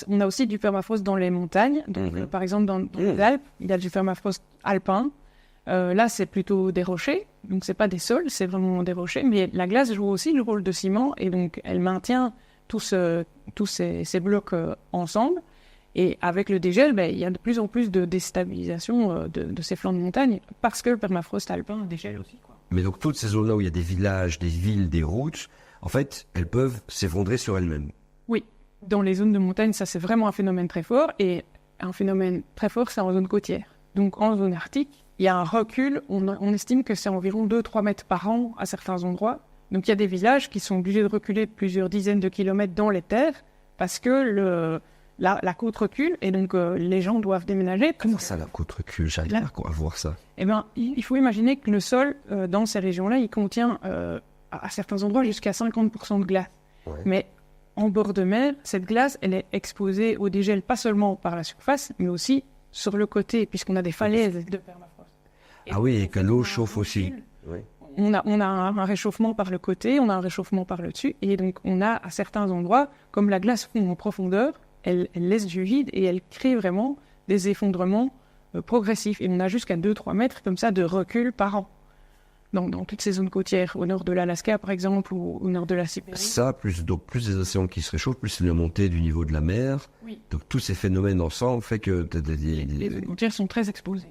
On a aussi du permafrost dans les montagnes. Donc, par exemple, dans les Alpes, il y a du permafrost alpin. Là, c'est plutôt des rochers. Donc, c'est pas des sols, c'est vraiment des rochers. Mais la glace joue aussi le rôle de ciment. Et donc, elle maintient tous ces blocs ensemble. Et avec le dégel, il y a de plus en plus de déstabilisation de ces flancs de montagne parce que le permafrost alpin dégèle aussi, quoi. Mais donc, toutes ces zones-là où il y a des villages, des villes, des routes, en fait, elles peuvent s'effondrer sur elles-mêmes. Oui, dans les zones de montagne, ça c'est vraiment un phénomène très fort. Et un phénomène très fort, c'est en zone côtière. Donc en zone arctique, il y a un recul. On estime que c'est environ 2-3 mètres par an à certains endroits. Donc il y a des villages qui sont obligés de reculer plusieurs dizaines de kilomètres dans les terres parce que la côte recule et donc les gens doivent déménager. Comment ça, la côte recule? J'arrive pas à voir ça. Eh bien, il faut imaginer que le sol, dans ces régions-là, il contient à certains endroits jusqu'à 50% de glace. Ouais. Mais en bord de mer, cette glace, elle est exposée au dégel pas seulement par la surface, mais aussi sur le côté, puisqu'on a des falaises de permafrost. Et que l'eau chauffe aussi. Oui. On a un réchauffement par le côté, on a un réchauffement par le dessus, et donc on a à certains endroits, comme la glace fond en profondeur, elle laisse du vide et elle crée vraiment des effondrements progressifs. Et on a jusqu'à 2-3 mètres comme ça de recul par an. Dans toutes ces zones côtières, au nord de l'Alaska par exemple, ou au nord de la Sibérie. Ça, plus des océans qui se réchauffent, plus la montée du niveau de la mer. Oui. Donc tous ces phénomènes ensemble fait que... Les zones côtières sont très exposées.